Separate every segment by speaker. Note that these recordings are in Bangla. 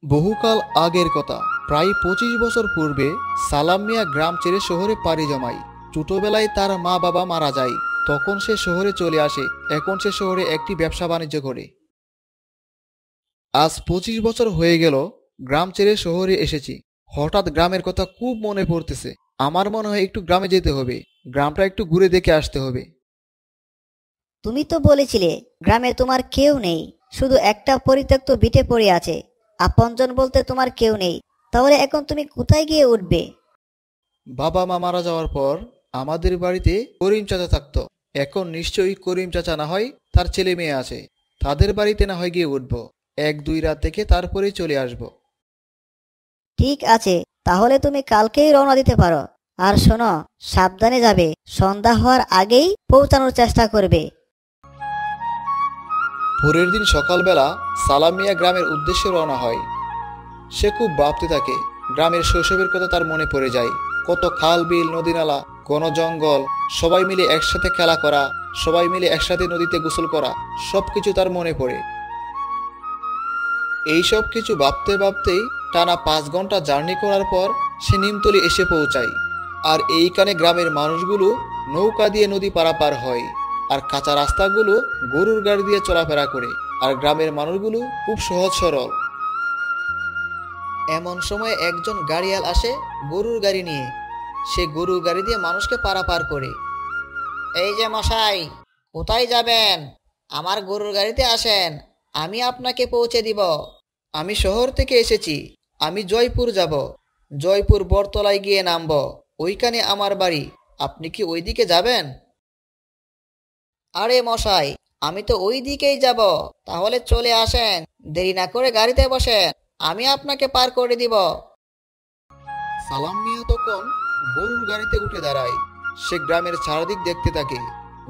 Speaker 1: বহুকাল আগের কথা, প্রায় 25 বছর পূর্বে সালাম মিয়া গ্রাম ছেড়ে শহরে পাড়ি জমায়। ছোটবেলায় তার মা বাবা মারা যায়। তখন সে শহরে চলে আসে। এখন সে শহরে একটি ব্যবসা বাণিজ্য করে। আজ 25 বছর হয়ে গেল গ্রাম ছেড়ে শহরে এসেছি। হঠাৎ গ্রামের কথা খুব মনে পড়তেছে। আমার মনে হয় একটু গ্রামে যেতে হবে। গ্রামটা একটু ঘুরে দেখে আসতে হবে।
Speaker 2: তুমি তো বলেছিলে গ্রামে তোমার কেউ নেই, শুধু একটা পরিত্যক্ত ভিটে পড়ে আছে। আপনজন বলতে তোমার কেউ নেই, তাহলে এখন তুমি কোথায় গিয়ে উঠবে?
Speaker 1: বাবা মা মারা যাওয়ার পর আমাদের বাড়িতে করিম চাচা থাকতো। এখন নিশ্চয়ই করিম চাচা না হয় তার ছেলে মেয়ে আছে। তাদের বাড়িতে না হয় গিয়ে উঠবো। 1-2 রাত থেকে তারপরেই চলে আসব।
Speaker 2: ঠিক আছে, তাহলে তুমি কালকেই রওনা দিতে পারো। আর শোনো, সাবধানে যাবে, সন্ধ্যা হওয়ার আগেই পৌঁছানোর চেষ্টা করবে।
Speaker 1: পরের দিন সকালবেলা সালাম মিয়া গ্রামের উদ্দেশ্যে রওনা হয়। সে খুব ভাবতে থাকে। গ্রামের শৈশবের কথা তার মনে পড়ে যায়। কত খাল বিল নদী নালা, ঘন জঙ্গল, সবাই মিলে একসাথে খেলা করা, সবাই মিলে একসাথে নদীতে গোসল করা, সবকিছু তার মনে পড়ে। এই সব কিছু ভাবতে ভাবতেই টানা 5 ঘন্টা জার্নি করার পর সে নিমতলি এসে পৌঁছায়। আর এইখানে গ্রামের মানুষগুলো নৌকা দিয়ে নদী পারাপার হয়। আর কাঁচা রাস্তাগুলো গরুর গাড়ি দিয়ে চলাফেরা করে। আর গ্রামের মানুষগুলো খুব সহজ সরল। এমন সময় একজন গাড়িয়াল আসে গরুর গাড়ি নিয়ে। সে গরুর গাড়ি দিয়ে মানুষকে পারাপার করে। এই যে মশাই, কোথায় যাবেন? আমার গরুর গাড়িতে আসেন, আমি আপনাকে পৌঁছে দিব। আমি শহর থেকে এসেছি। আমি জয়পুর যাব। জয়পুর বটতলায় গিয়ে নামব। ওইখানে আমার বাড়ি। আপনি কি ওই দিকে যাবেন? আরে মশাই, আমি তো ওই দিকেই যাব। তাহলে চলে আসেন, দেরি না করে গাড়িতে বসেন, আমি আপনাকে পার করে দিব। সালাম মিয়া তখন গরুর গাড়িতে উঠে দাঁড়ায়। সে গ্রামের চারদিক দেখতে থাকে।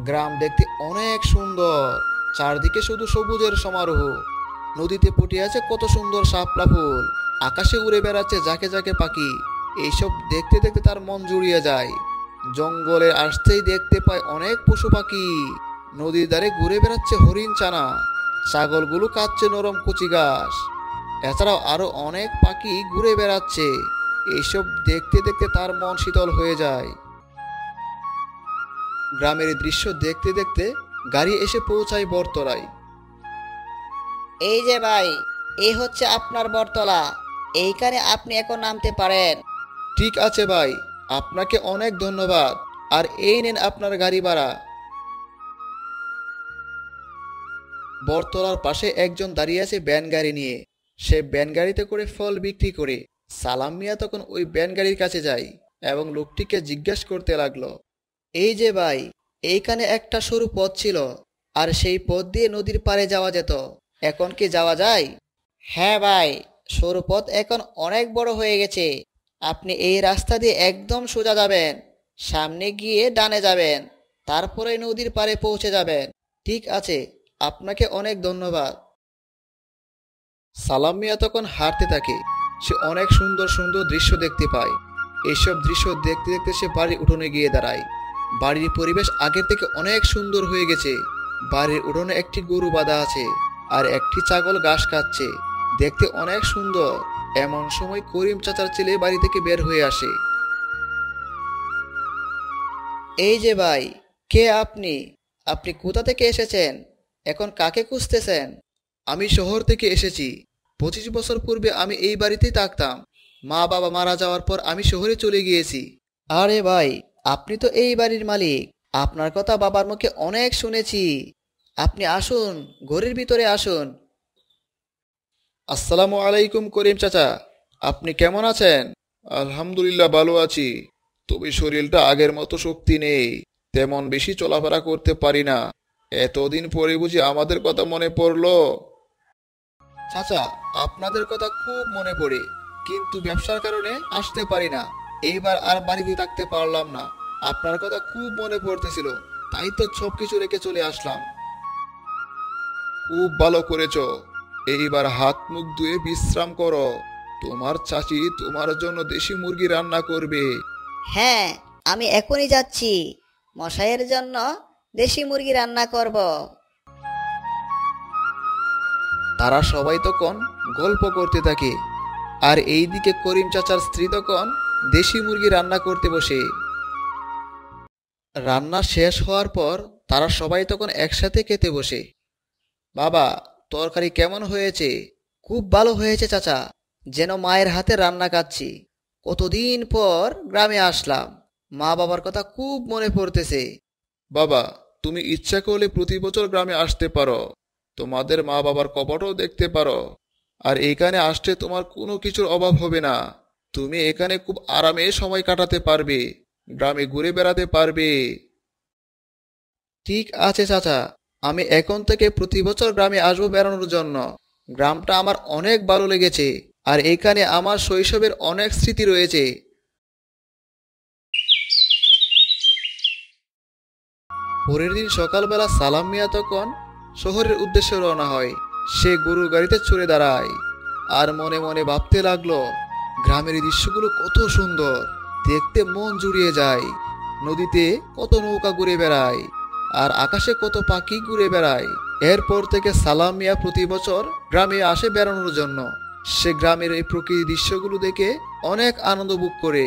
Speaker 1: গ্রাম দেখতে অনেক সুন্দর। চারদিকে শুধু সবুজের সমারোহ। নদীতে ফুটে আছে কত সুন্দর শাপলা ফুল। আকাশে উড়ে বেড়াচ্ছে ঝাঁকে ঝাঁকে পাখি। এইসব দেখতে দেখতে তার মন জুড়িয়ে যায়। জঙ্গলে আসতেই দেখতে পায় অনেক পশু পাখি। নদীর ধারে ঘুরে বেড়াচ্ছে হরিণ ছানা। ছাগলগুলো খাচ্ছে নরম কচি ঘাস। এছাড়াও আরো অনেক পাখি ঘুরে বেড়াচ্ছে। এইসব দেখতে দেখতে তার মন শীতল হয়ে যায়। গ্রামের দৃশ্য দেখতে দেখতে গাড়ি এসে পৌঁছায় বটতলায়। এই যে ভাই, এই হচ্ছে আপনার বটতলা। এইখানে আপনি এখন নামতে পারেন। ঠিক আছে ভাই, আপনাকে অনেক ধন্যবাদ। আর এই নেন আপনার গাড়ি ভাড়া। বটতলার পাশে একজন দাঁড়িয়ে আছে ভ্যান গাড়ি নিয়ে। সে ভ্যান গাড়িতে করে ফল বিক্রি করে। সালাম মিয়া তখন ওই ভ্যান গাড়ির কাছে যায় এবং লোকটিকে জিজ্ঞেস করতে লাগলো, এই যে ভাই, এইখানে একটা সরু পথ ছিল, আর সেই পথ দিয়ে নদীর পাড়ে যাওয়া যেত। এখন কি যাওয়া যায়? হ্যাঁ ভাই, সরু পথ এখন অনেক বড় হয়ে গেছে। আপনি এই রাস্তা দিয়ে একদম সোজা যাবেন। সামনে গিয়ে ডানে যাবেন। তারপরে নদীর পাড়ে পৌঁছে যাবেন। ঠিক আছে, আপনাকে অনেক ধন্যবাদ। সালাম মিয়া তখন হাঁটতে থাকে। সে অনেক সুন্দর সুন্দর দৃশ্য দেখতে পায়। এইসব দৃশ্য দেখতে দেখতে সে বাড়ির উঠোনে গিয়ে দাঁড়ায়। বাড়ির পরিবেশ আগের থেকে অনেক সুন্দর হয়ে গেছে। বাড়ির উঠোনে একটি গরু বাঁধা আছে, আর একটি ছাগল ঘাস খাচ্ছে। দেখতে অনেক সুন্দর। এমন সময় করিম চাচার ছেলে বাড়ি থেকে বের হয়ে আসে। এই যে ভাই, কে আপনি? আপনি কোথা থেকে এসেছেন? এখন কাকে খুঁজতেছেন? আমি শহর থেকে এসেছি। 25 বছর পূর্বে আমি এই বাড়িতেই থাকতাম। মা বাবা মারা যাওয়ার পর আমি শহরে চলে গিয়েছি। আরে ভাই, আপনি তো এই বাড়ির মালিক। আপনার কথা বাবার মুখে অনেক শুনেছি। আপনি আসুন, ঘরের ভিতরে আসুন। আসসালামু আলাইকুম করিম চাচা, আপনি কেমন আছেন? আলহামদুলিল্লাহ ভালো আছি। তবে শরীরটা আগের মতো শক্তি নেই। তেমন বেশি চলাফেরা করতে পারি না। এতদিন পরে বুঝি আমাদের কথা মনে পড়লো? চাচা, আপনাদের কথা খুব মনে পড়ে, কিন্তু ব্যবসার কারণে আসতে পারি না। এইবার আর বাড়িতে থাকতে পারলাম না। আপনার কথা খুব মনে পড়তেছিল, তাই তো সবকিছু রেখে চলে আসলাম। খুব ভালো করেছো। এইবার হাত মুখ ধুয়ে বিশ্রাম করো। তোমার চাচি তোমার জন্য দেশি মুরগি রান্না করবে।
Speaker 2: হ্যাঁ, আমি এখনই যাচ্ছি। মশাইয়ের জন্য দেশি মুরগি রান্না করব।
Speaker 1: তারা সবাই তখন গল্প করতে থাকে। আর এইদিকে করিম চাচার স্ত্রী তখন দেশি মুরগি রান্না করতে বসে। রান্না শেষ হওয়ার পর তারা সবাই তখন একসাথে খেতে বসে। বাবা, তরকারি কেমন হয়েছে? খুব ভালো হয়েছে চাচা, যেন মায়ের হাতে রান্না খাচ্ছি। কতদিন পর গ্রামে আসলাম, মা বাবার কথা খুব মনে পড়তেছে।
Speaker 3: বাবা, তুমি ইচ্ছা করলে প্রতি বছর গ্রামে আসতে পারো, তোমাদের মা বাবার কপাটও দেখতে পারো। আর এখানে আসলে তোমার কোনো কিছুর অভাব হবে না। তুমি এখানে খুব আরামে সময় কাটাতে পারবে, গ্রামে ঘুরে বেড়াতে পারবে।
Speaker 1: ঠিক আছে চাচা, আমি এখন থেকে প্রতি বছর গ্রামে আসবো বেড়ানোর জন্য। গ্রামটা আমার অনেক ভালো লেগেছে, আর এখানে আমার শৈশবের অনেক স্মৃতি রয়েছে। পরের দিন সকালবেলা সালাম মিয়া তখন শহরের উদ্দেশ্যে রওনা হয়। সে গরুর গাড়িতে চড়ে দাঁড়ায় আর মনে মনে ভাবতে লাগলো, গ্রামের এই দৃশ্যগুলো কত সুন্দর, দেখতে মন জুড়িয়ে যায়। নদীতে কত নৌকা ঘুরে বেড়ায়, আর আকাশে কত পাখি ঘুরে বেড়ায়। এরপর থেকে সালাম মিয়া প্রতি বছর গ্রামে আসে বেড়ানোর জন্য। সে গ্রামের এই প্রকৃতির দৃশ্যগুলো দেখে অনেক আনন্দ ভোগ করে।